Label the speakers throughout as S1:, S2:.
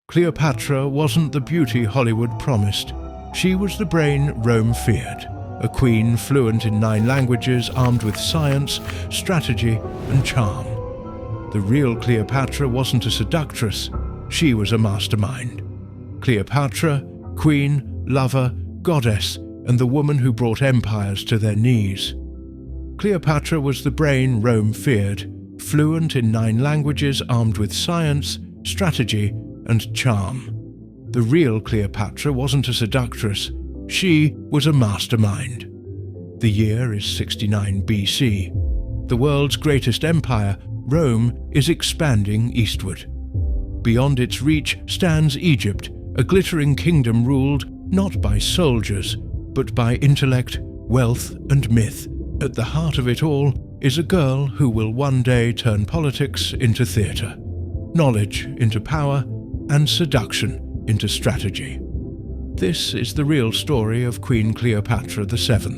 S1: Cleopatra wasn't the beauty Hollywood promised. She was the brain Rome feared, a queen fluent in 9 languages, armed with science, strategy, and charm. The real Cleopatra wasn't a seductress, she was a mastermind. Cleopatra, queen, lover, goddess, and the woman who brought empires to their knees. Cleopatra was the brain Rome feared, fluent in 9 languages, armed with science, strategy, and charm. The real Cleopatra wasn't a seductress, she was a mastermind. The year is 69 BC. The world's greatest empire, Rome, is expanding eastward. Beyond its reach stands Egypt, a glittering kingdom ruled not by soldiers, but by intellect, wealth, and myth. At the heart of it all is a girl who will one day turn politics into theatre, knowledge into power, and seduction into strategy. This is the real story of Queen Cleopatra VII,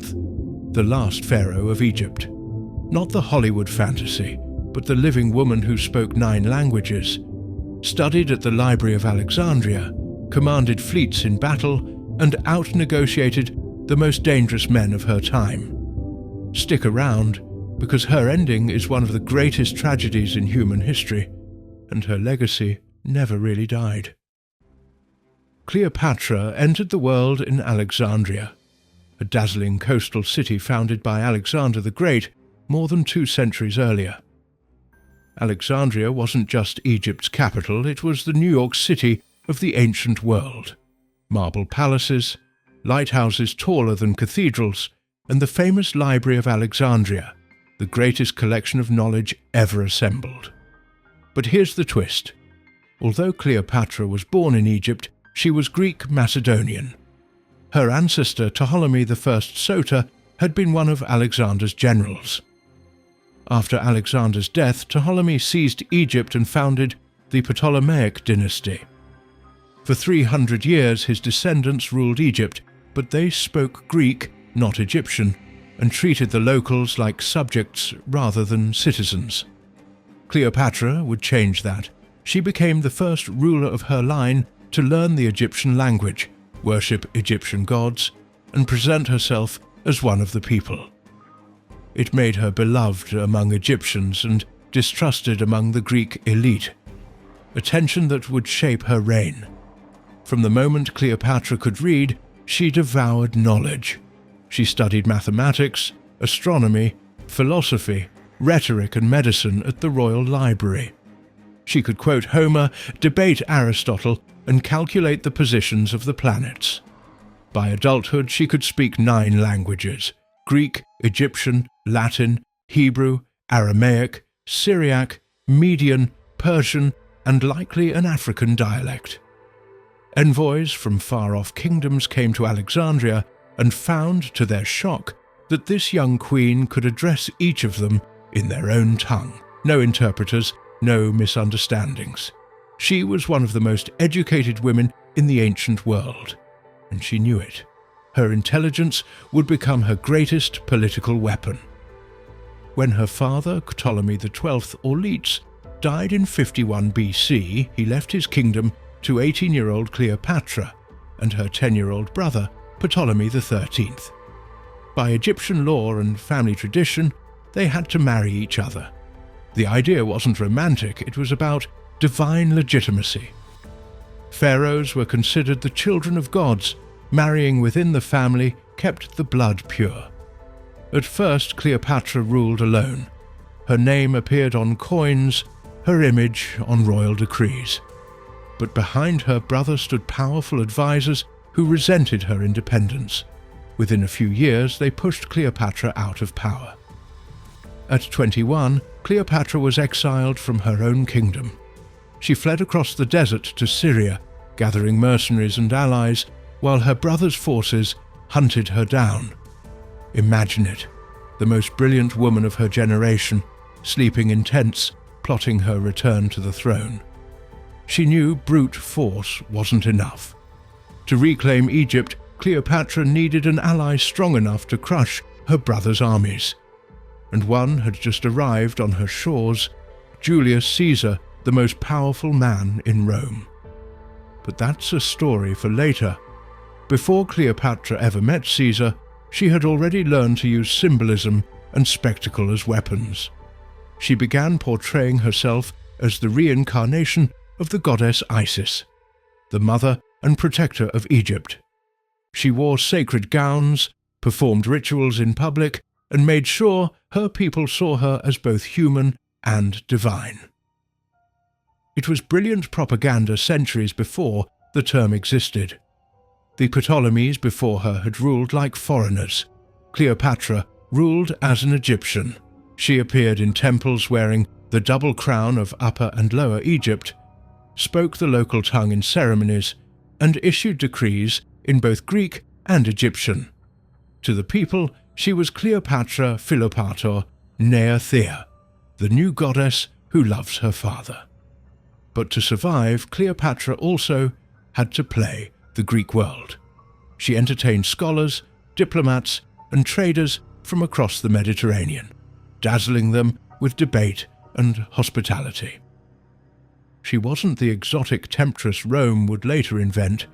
S1: the last pharaoh of Egypt. Not the Hollywood fantasy, but the living woman who spoke 9 languages, studied at the Library of Alexandria, commanded fleets in battle, and out-negotiated the most dangerous men of her time. Stick around, because her ending is one of the greatest tragedies in human history, and her legacy never really died. Cleopatra entered the world in Alexandria, a dazzling coastal city founded by Alexander the Great more than 2 centuries earlier. Alexandria wasn't just Egypt's capital, it was the New York City of the ancient world. Marble palaces, lighthouses taller than cathedrals, and the famous Library of Alexandria, the greatest collection of knowledge ever assembled. But here's the twist. Although Cleopatra was born in Egypt, she was Greek-Macedonian. Her ancestor Ptolemy I Soter had been one of Alexander's generals. After Alexander's death, Ptolemy seized Egypt and founded the Ptolemaic dynasty. For 300 years his descendants ruled Egypt, but they spoke Greek, not Egyptian, and treated the locals like subjects rather than citizens. Cleopatra would change that. She became the first ruler of her line to learn the Egyptian language, worship Egyptian gods, and present herself as one of the people. It made her beloved among Egyptians and distrusted among the Greek elite, a tension that would shape her reign. From the moment Cleopatra could read, she devoured knowledge. She studied mathematics, astronomy, philosophy, rhetoric and medicine at the Royal Library. She could quote Homer, debate Aristotle, and calculate the positions of the planets. By adulthood, she could speak 9 languages: Greek, Egyptian, Latin, Hebrew, Aramaic, Syriac, Median, Persian, and likely an African dialect. Envoys from far-off kingdoms came to Alexandria and found, to their shock, that this young queen could address each of them in their own tongue. No interpreters, no misunderstandings. She was one of the most educated women in the ancient world, and she knew it. Her intelligence would become her greatest political weapon. When her father, Ptolemy XII Auletes, died in 51 BC, he left his kingdom to 18-year-old Cleopatra and her 10-year-old brother, Ptolemy XIII. By Egyptian law and family tradition, they had to marry each other. The idea wasn't romantic, it was about divine legitimacy. Pharaohs were considered the children of gods. Marrying within the family kept the blood pure. At first, Cleopatra ruled alone. Her name appeared on coins, her image on royal decrees. But behind her brother stood powerful advisors who resented her independence. Within a few years, they pushed Cleopatra out of power. At 21, Cleopatra was exiled from her own kingdom. She fled across the desert to Syria, gathering mercenaries and allies, while her brother's forces hunted her down. Imagine it, the most brilliant woman of her generation, sleeping in tents, plotting her return to the throne. She knew brute force wasn't enough. To reclaim Egypt, Cleopatra needed an ally strong enough to crush her brother's armies. And one had just arrived on her shores, Julius Caesar, the most powerful man in Rome. But that's a story for later. Before Cleopatra ever met Caesar, she had already learned to use symbolism and spectacle as weapons. She began portraying herself as the reincarnation of the goddess Isis, the mother and protector of Egypt. She wore sacred gowns, performed rituals in public, and made sure her people saw her as both human and divine. It was brilliant propaganda centuries before the term existed. The Ptolemies before her had ruled like foreigners. Cleopatra ruled as an Egyptian. She appeared in temples wearing the double crown of Upper and Lower Egypt, spoke the local tongue in ceremonies, and issued decrees in both Greek and Egyptian. To the people, she was Cleopatra Philopator Nea Thea, the new goddess who loves her father. But to survive, Cleopatra also had to play the Greek world. She entertained scholars, diplomats, and traders from across the Mediterranean, dazzling them with debate and hospitality. She wasn't the exotic temptress Rome would later invent.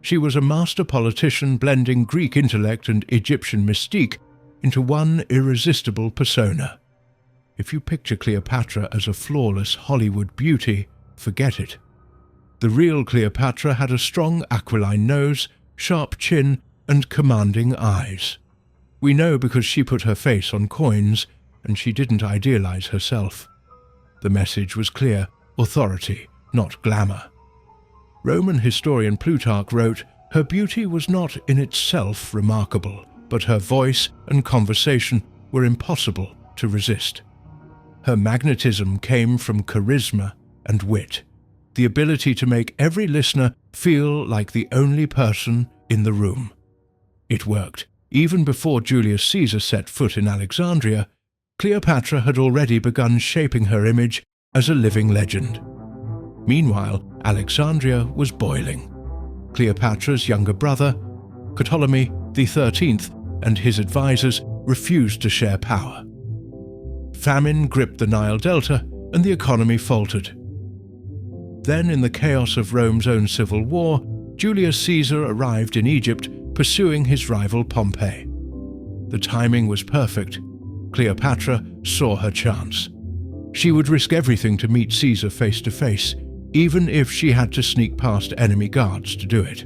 S1: She was a master politician blending Greek intellect and Egyptian mystique into one irresistible persona. If you picture Cleopatra as a flawless Hollywood beauty, forget it. The real Cleopatra had a strong aquiline nose, sharp chin, and commanding eyes. We know because she put her face on coins, and she didn't idealize herself. The message was clear: authority, not glamour. Roman historian Plutarch wrote, "Her beauty was not in itself remarkable, but her voice and conversation were impossible to resist." Her magnetism came from charisma and wit, the ability to make every listener feel like the only person in the room. It worked. Even before Julius Caesar set foot in Alexandria, Cleopatra had already begun shaping her image as a living legend. Meanwhile, Alexandria was boiling. Cleopatra's younger brother, Ptolemy XIII, and his advisors refused to share power. Famine gripped the Nile Delta, and the economy faltered. Then, in the chaos of Rome's own civil war, Julius Caesar arrived in Egypt, pursuing his rival Pompey. The timing was perfect. Cleopatra saw her chance. She would risk everything to meet Caesar face to face, even if she had to sneak past enemy guards to do it.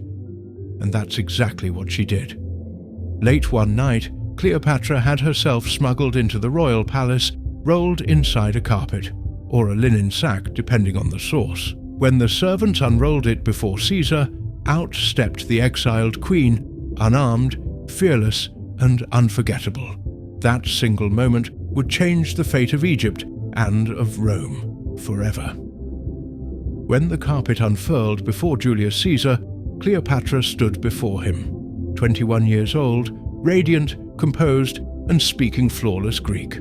S1: And that's exactly what she did. Late one night, Cleopatra had herself smuggled into the royal palace, rolled inside a carpet, or a linen sack depending on the source. When the servants unrolled it before Caesar, out stepped the exiled queen, unarmed, fearless, and unforgettable. That single moment would change the fate of Egypt and of Rome forever. When the carpet unfurled before Julius Caesar, Cleopatra stood before him, 21 years old, radiant, composed, and speaking flawless Greek.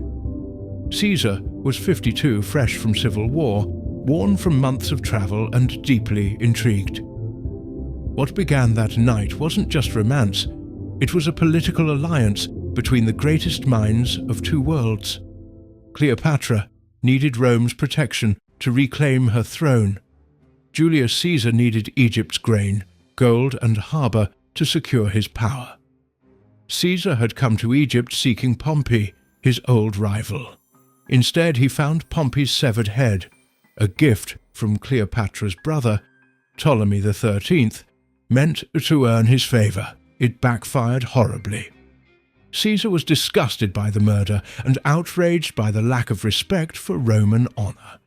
S1: Caesar was 52, fresh from civil war, worn from months of travel and deeply intrigued. What began that night wasn't just romance, it was a political alliance between the greatest minds of two worlds. Cleopatra needed Rome's protection to reclaim her throne. Julius Caesar needed Egypt's grain, gold, and harbour to secure his power. Caesar had come to Egypt seeking Pompey, his old rival. Instead, he found Pompey's severed head, a gift from Cleopatra's brother, Ptolemy XIII, meant to earn his favour. It backfired horribly. Caesar was disgusted by the murder and outraged by the lack of respect for Roman honour.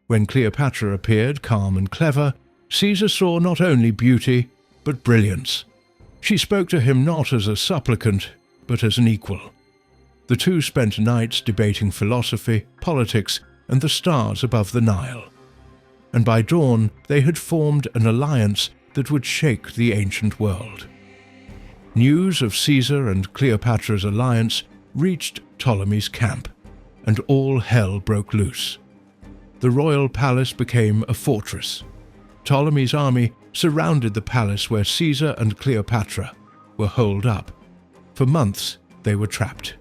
S1: When Cleopatra appeared calm and clever, Caesar saw not only beauty, but brilliance. She spoke to him not as a supplicant, but as an equal. The two spent nights debating philosophy, politics, and the stars above the Nile. And by dawn, they had formed an alliance that would shake the ancient world. News of Caesar and Cleopatra's alliance reached Ptolemy's camp, and all hell broke loose. The royal palace became a fortress. Ptolemy's army surrounded the palace where Caesar and Cleopatra were holed up. For months, they were trapped.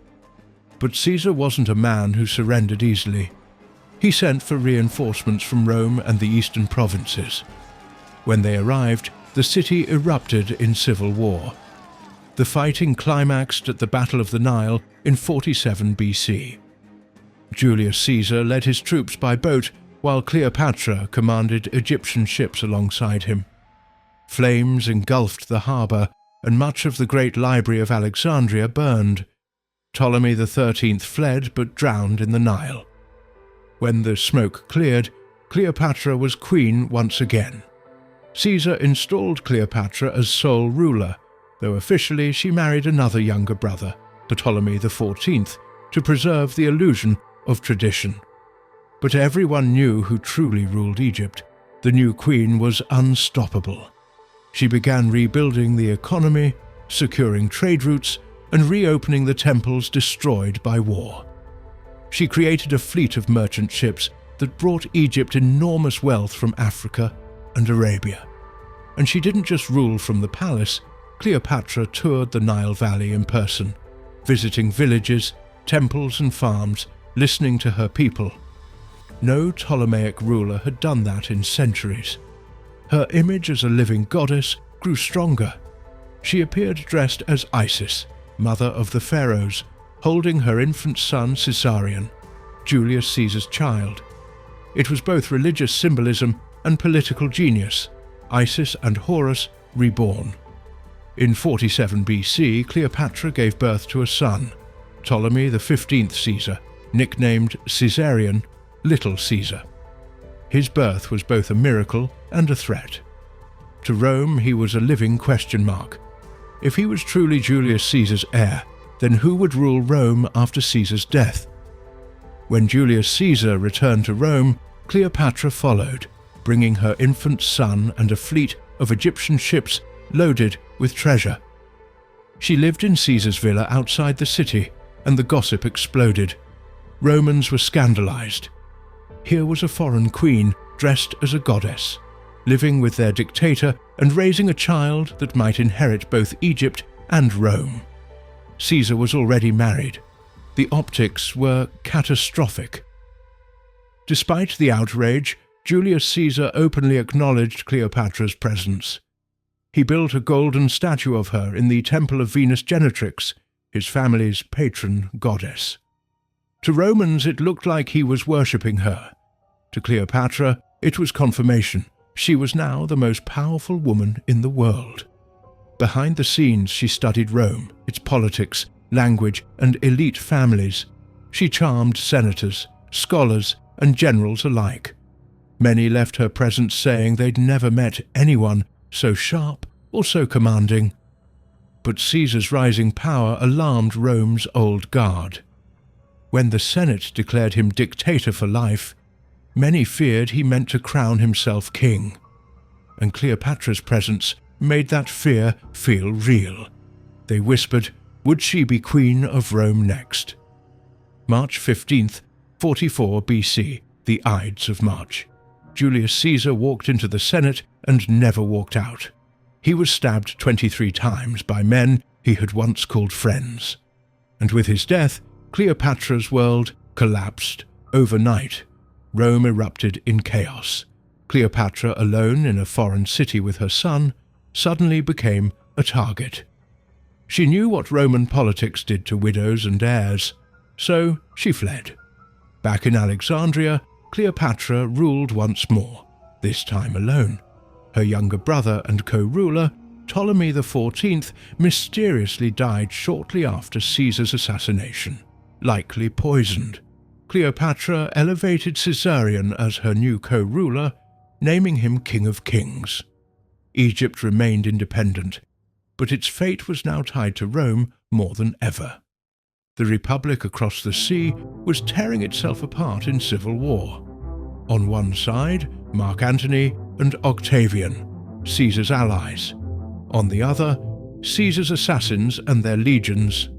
S1: But Caesar wasn't a man who surrendered easily. He sent for reinforcements from Rome and the eastern provinces. When they arrived, the city erupted in civil war. The fighting climaxed at the Battle of the Nile in 47 BC. Julius Caesar led his troops by boat, while Cleopatra commanded Egyptian ships alongside him. Flames engulfed the harbour, and much of the great library of Alexandria burned. Ptolemy XIII fled but drowned in the Nile. When the smoke cleared, Cleopatra was queen once again. Caesar installed Cleopatra as sole ruler, though officially she married another younger brother, Ptolemy XIV, to preserve the illusion of tradition. But everyone knew who truly ruled Egypt. The new queen was unstoppable. She began rebuilding the economy, securing trade routes, and reopening the temples destroyed by war. She created a fleet of merchant ships that brought Egypt enormous wealth from Africa and Arabia. And she didn't just rule from the palace. Cleopatra toured the Nile Valley in person, visiting villages, temples and farms, listening to her people. No Ptolemaic ruler had done that in centuries. Her image as a living goddess grew stronger. She appeared dressed as Isis, mother of the pharaohs, holding her infant son Caesarion, Julius Caesar's child. It was both religious symbolism and political genius, Isis and Horus reborn. In 47 BC, Cleopatra gave birth to a son, Ptolemy XV Caesar, nicknamed Caesarion, Little Caesar. His birth was both a miracle and a threat. To Rome, he was a living question mark. If he was truly Julius Caesar's heir, then who would rule Rome after Caesar's death? When Julius Caesar returned to Rome, Cleopatra followed, bringing her infant son and a fleet of Egyptian ships loaded with treasure. She lived in Caesar's villa outside the city, and the gossip exploded. Romans were scandalized. Here was a foreign queen dressed as a goddess, living with their dictator and raising a child that might inherit both Egypt and Rome. Caesar was already married. The optics were catastrophic. Despite the outrage, Julius Caesar openly acknowledged Cleopatra's presence. He built a golden statue of her in the Temple of Venus Genetrix, his family's patron goddess. To Romans, it looked like he was worshipping her. To Cleopatra, it was confirmation. She was now the most powerful woman in the world. Behind the scenes, she studied Rome, its politics, language, and elite families. She charmed senators, scholars, and generals alike. Many left her presence saying they'd never met anyone so sharp or so commanding. But Caesar's rising power alarmed Rome's old guard. When the Senate declared him dictator for life, many feared he meant to crown himself king. And Cleopatra's presence made that fear feel real. They whispered, would she be queen of Rome next? March 15th, 44 BC, the Ides of March. Julius Caesar walked into the Senate and never walked out. He was stabbed 23 times by men he had once called friends. And with his death, Cleopatra's world collapsed overnight. Rome erupted in chaos. Cleopatra, alone in a foreign city with her son, suddenly became a target. She knew what Roman politics did to widows and heirs, so she fled. Back in Alexandria, Cleopatra ruled once more, this time alone. Her younger brother and co-ruler, Ptolemy XIV, mysteriously died shortly after Caesar's assassination, likely poisoned. Cleopatra elevated Caesarion as her new co-ruler, naming him King of Kings. Egypt remained independent, but its fate was now tied to Rome more than ever. The Republic across the sea was tearing itself apart in civil war. On one side, Mark Antony and Octavian, Caesar's allies. On the other, Caesar's assassins and their legions.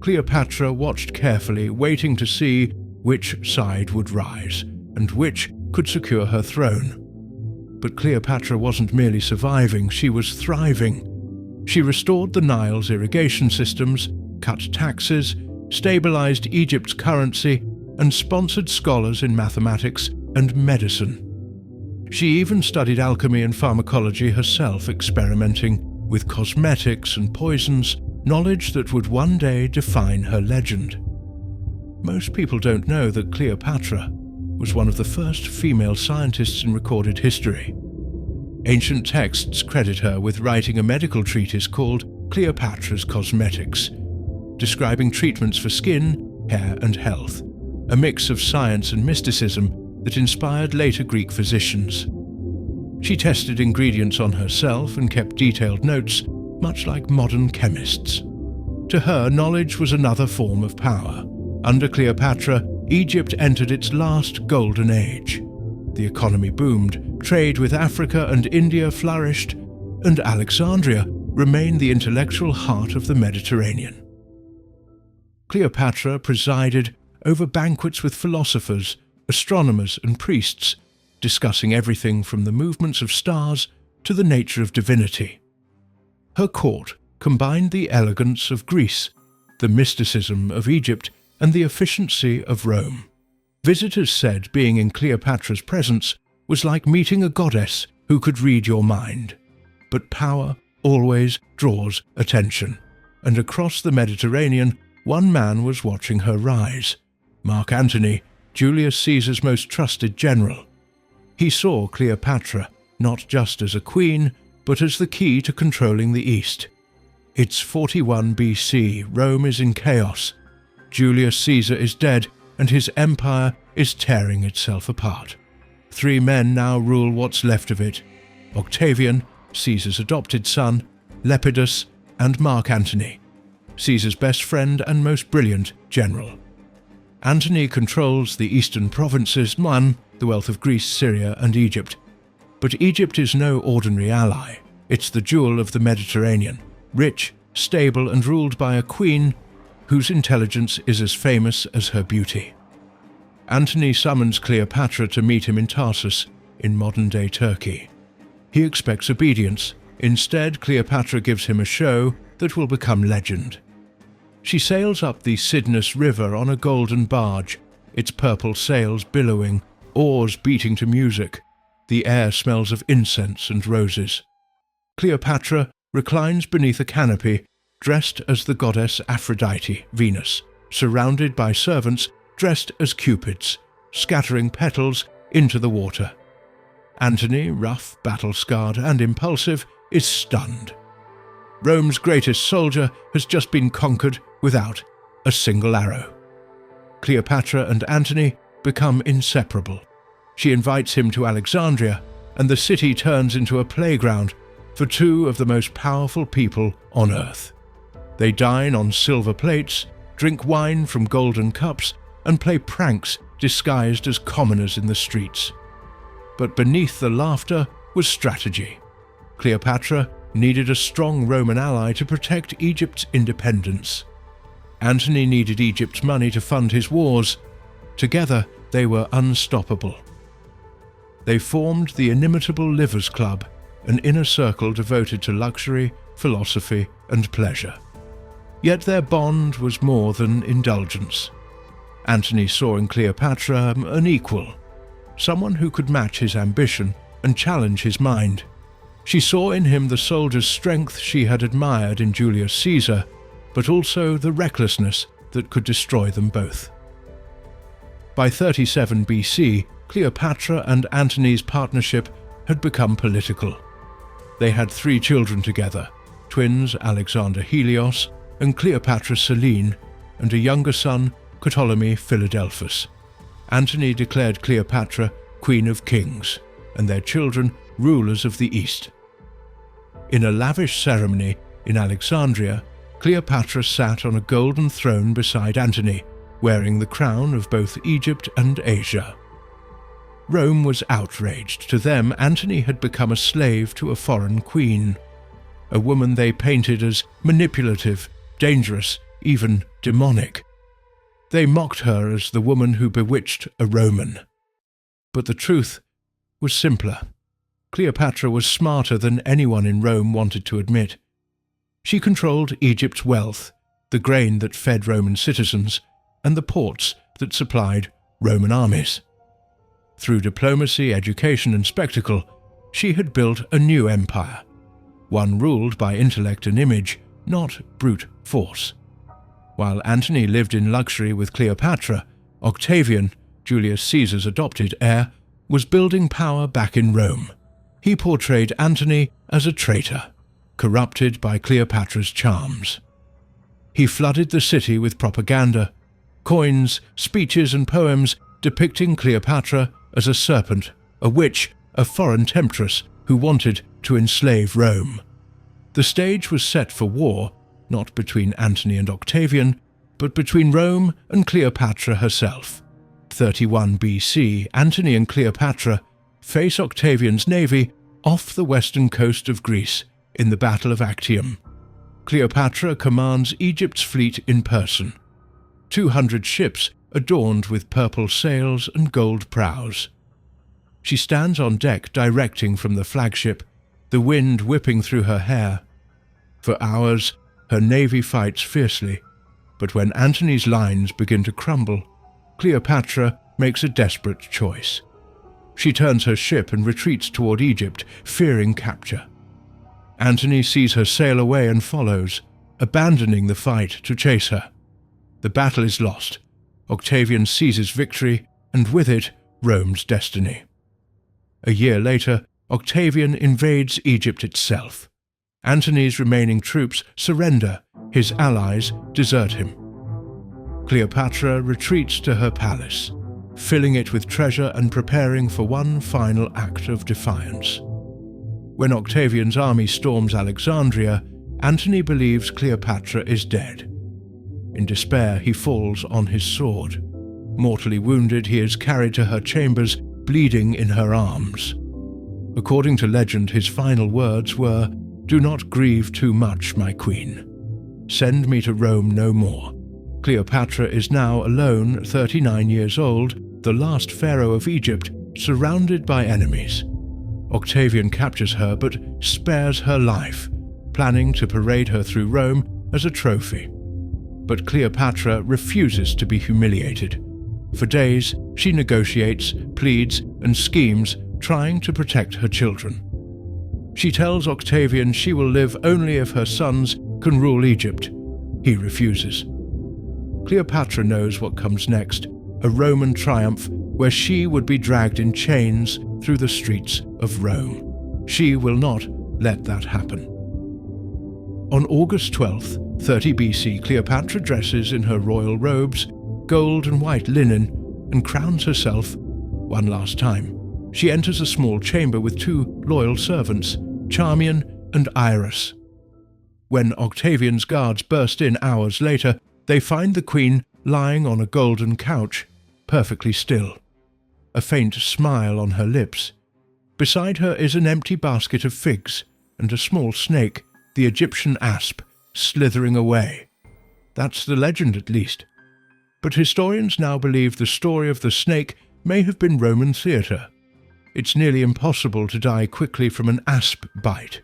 S1: Cleopatra watched carefully, waiting to see which side would rise and which could secure her throne. But Cleopatra wasn't merely surviving, she was thriving. She restored the Nile's irrigation systems, cut taxes, stabilized Egypt's currency, and sponsored scholars in mathematics and medicine. She even studied alchemy and pharmacology herself, experimenting with cosmetics and poisons, knowledge that would one day define her legend. Most people don't know that Cleopatra was one of the first female scientists in recorded history. Ancient texts credit her with writing a medical treatise called Cleopatra's Cosmetics, describing treatments for skin, hair, and health, a mix of science and mysticism that inspired later Greek physicians. She tested ingredients on herself and kept detailed notes, much like modern chemists. To her, knowledge was another form of power. Under Cleopatra, Egypt entered its last golden age. The economy boomed, trade with Africa and India flourished, and Alexandria remained the intellectual heart of the Mediterranean. Cleopatra presided over banquets with philosophers, astronomers, and priests, discussing everything from the movements of stars to the nature of divinity. Her court combined the elegance of Greece, the mysticism of Egypt, and the efficiency of Rome. Visitors said being in Cleopatra's presence was like meeting a goddess who could read your mind. But power always draws attention, and across the Mediterranean, one man was watching her rise: Mark Antony, Julius Caesar's most trusted general. He saw Cleopatra not just as a queen, but as the key to controlling the East. It's 41 BC, Rome is in chaos. Julius Caesar is dead, and his empire is tearing itself apart. 3 men now rule what's left of it: Octavian, Caesar's adopted son, Lepidus, and Mark Antony, Caesar's best friend and most brilliant general. Antony controls the eastern provinces, the wealth of Greece, Syria, and Egypt. But Egypt is no ordinary ally. It's the jewel of the Mediterranean, rich, stable, and ruled by a queen whose intelligence is as famous as her beauty. Antony summons Cleopatra to meet him in Tarsus, in modern-day Turkey. He expects obedience. Instead, Cleopatra gives him a show that will become legend. She sails up the Cydnus River on a golden barge, its purple sails billowing, oars beating to music. The air smells of incense and roses. Cleopatra reclines beneath a canopy, dressed as the goddess Aphrodite, Venus, surrounded by servants dressed as cupids, scattering petals into the water. Antony, rough, battle-scarred, and impulsive, is stunned. Rome's greatest soldier has just been conquered without a single arrow. Cleopatra and Antony become inseparable. She invites him to Alexandria, and the city turns into a playground for 2 of the most powerful people on earth. They dine on silver plates, drink wine from golden cups, and play pranks disguised as commoners in the streets. But beneath the laughter was strategy. Cleopatra needed a strong Roman ally to protect Egypt's independence. Antony needed Egypt's money to fund his wars. Together, they were unstoppable. They formed the inimitable Livers Club, an inner circle devoted to luxury, philosophy, and pleasure. Yet their bond was more than indulgence. Antony saw in Cleopatra an equal, someone who could match his ambition and challenge his mind. She saw in him the soldier's strength she had admired in Julius Caesar, but also the recklessness that could destroy them both. By 37 BC, Cleopatra and Antony's partnership had become political. They had 3 children together, twins Alexander Helios and Cleopatra Selene, and a younger son, Ptolemy Philadelphus. Antony declared Cleopatra Queen of Kings, and their children rulers of the East. In a lavish ceremony in Alexandria, Cleopatra sat on a golden throne beside Antony, wearing the crown of both Egypt and Asia. Rome was outraged. To them, Antony had become a slave to a foreign queen, a woman they painted as manipulative, dangerous, even demonic. They mocked her as the woman who bewitched a Roman. But the truth was simpler. Cleopatra was smarter than anyone in Rome wanted to admit. She controlled Egypt's wealth, the grain that fed Roman citizens, and the ports that supplied Roman armies. Through diplomacy, education, and spectacle, she had built a new empire, one ruled by intellect and image, not brute force. While Antony lived in luxury with Cleopatra, Octavian, Julius Caesar's adopted heir, was building power back in Rome. He portrayed Antony as a traitor, corrupted by Cleopatra's charms. He flooded the city with propaganda, coins, speeches, and poems depicting Cleopatra as a serpent, a witch, a foreign temptress who wanted to enslave Rome. The stage was set for war, not between Antony and Octavian, but between Rome and Cleopatra herself. 31 BC, Antony and Cleopatra face Octavian's navy off the western coast of Greece in the Battle of Actium. Cleopatra commands Egypt's fleet in person. 200 ships adorned with purple sails and gold prows. She stands on deck directing from the flagship, the wind whipping through her hair. For hours, her navy fights fiercely, but when Antony's lines begin to crumble, Cleopatra makes a desperate choice. She turns her ship and retreats toward Egypt, fearing capture. Antony sees her sail away and follows, abandoning the fight to chase her. The battle is lost. Octavian seizes victory, and with it, Rome's destiny. A year later, Octavian invades Egypt itself. Antony's remaining troops surrender, his allies desert him. Cleopatra retreats to her palace, filling it with treasure and preparing for one final act of defiance. When Octavian's army storms Alexandria, Antony believes Cleopatra is dead. In despair, he falls on his sword. Mortally wounded, he is carried to her chambers, bleeding in her arms. According to legend, his final words were, "Do not grieve too much, my queen. Send me to Rome no more." Cleopatra is now alone, 39 years old, the last pharaoh of Egypt, surrounded by enemies. Octavian captures her but spares her life, planning to parade her through Rome as a trophy. But Cleopatra refuses to be humiliated. For days, she negotiates, pleads, and schemes, trying to protect her children. She tells Octavian she will live only if her sons can rule Egypt. He refuses. Cleopatra knows what comes next, a Roman triumph where she would be dragged in chains through the streets of Rome. She will not let that happen. On August 12th, 30 BC, Cleopatra dresses in her royal robes, gold and white linen, and crowns herself one last time. She enters a small chamber with two loyal servants, Charmian and Iris. When Octavian's guards burst in hours later, they find the queen lying on a golden couch, perfectly still, a faint smile on her lips. Beside her is an empty basket of figs and a small snake, the Egyptian asp, slithering away. That's the legend, at least. But historians now believe the story of the snake may have been Roman theatre. It's nearly impossible to die quickly from an asp bite.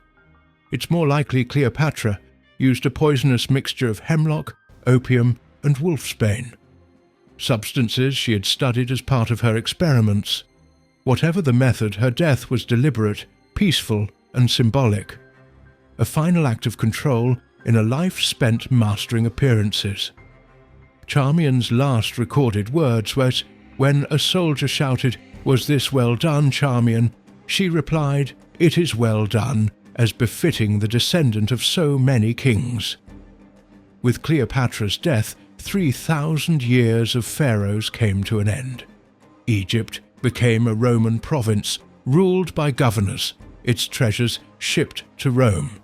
S1: It's more likely Cleopatra used a poisonous mixture of hemlock, opium, and wolfsbane, substances she had studied as part of her experiments. Whatever the method, her death was deliberate, peaceful, and symbolic. A final act of control in a life spent mastering appearances. Charmian's last recorded words was, when a soldier shouted, "Was this well done, Charmian?" she replied, "It is well done, as befitting the descendant of so many kings." With Cleopatra's death, 3,000 years of pharaohs came to an end. Egypt became a Roman province, ruled by governors, its treasures shipped to Rome.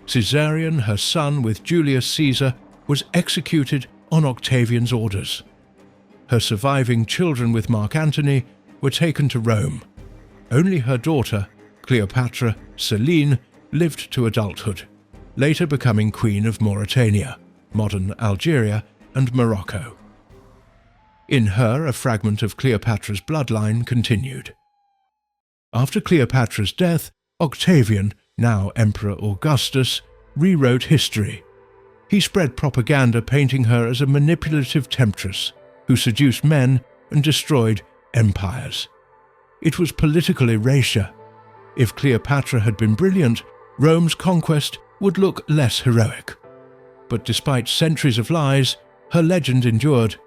S1: Caesarion, her son with Julius Caesar, was executed on Octavian's orders. Her surviving children with Mark Antony were taken to Rome. Only her daughter, Cleopatra Selene, lived to adulthood, later becoming Queen of Mauritania, modern Algeria, and Morocco. In her, a fragment of Cleopatra's bloodline continued. After Cleopatra's death, Octavian, now Emperor Augustus, rewrote history. He spread propaganda painting her as a manipulative temptress who seduced men and destroyed empires. it was political erasure. If Cleopatra had been brilliant, Rome's conquest would look less heroic. But despite centuries of lies, her legend endured.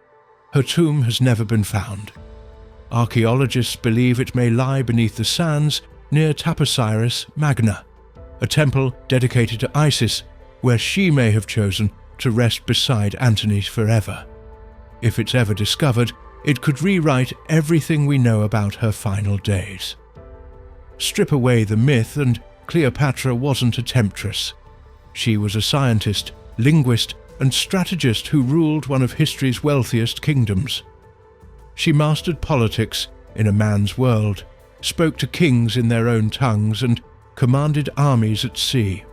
S1: Her tomb has never been found. Archaeologists believe it may lie beneath the sands near Taposiris Magna, a temple dedicated to Isis, where she may have chosen to rest beside Antony forever. If it's ever discovered, it could rewrite everything we know about her final days. Strip away the myth and Cleopatra wasn't a temptress. She was a scientist, linguist, and strategist who ruled one of history's wealthiest kingdoms. She mastered politics in a man's world, spoke to kings in their own tongues, and commanded armies at sea.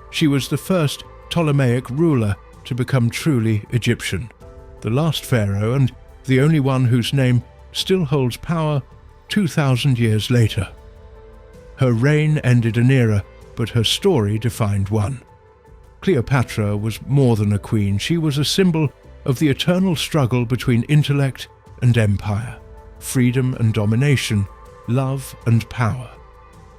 S1: She was the first Ptolemaic ruler to become truly Egyptian, the last pharaoh and the only one whose name still holds power 2,000 years later. Her reign ended an era, but her story defined one. Cleopatra was more than a queen. She was a symbol of the eternal struggle between intellect and empire, freedom and domination, love and power.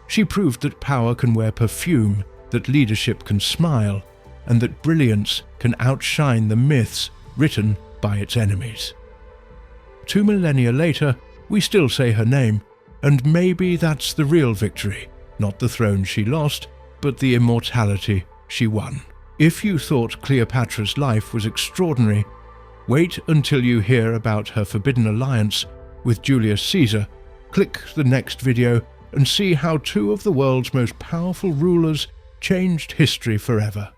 S1: She proved that power can wear perfume, that leadership can smile, and that brilliance can outshine the myths written by its enemies. 2 millennia later, we still say her name, and maybe that's the real victory, not the throne she lost, but the immortality she won. If you thought Cleopatra's life was extraordinary, wait until you hear about her forbidden alliance with Julius Caesar. Click the next video and see how 2 of the world's most powerful rulers changed history forever.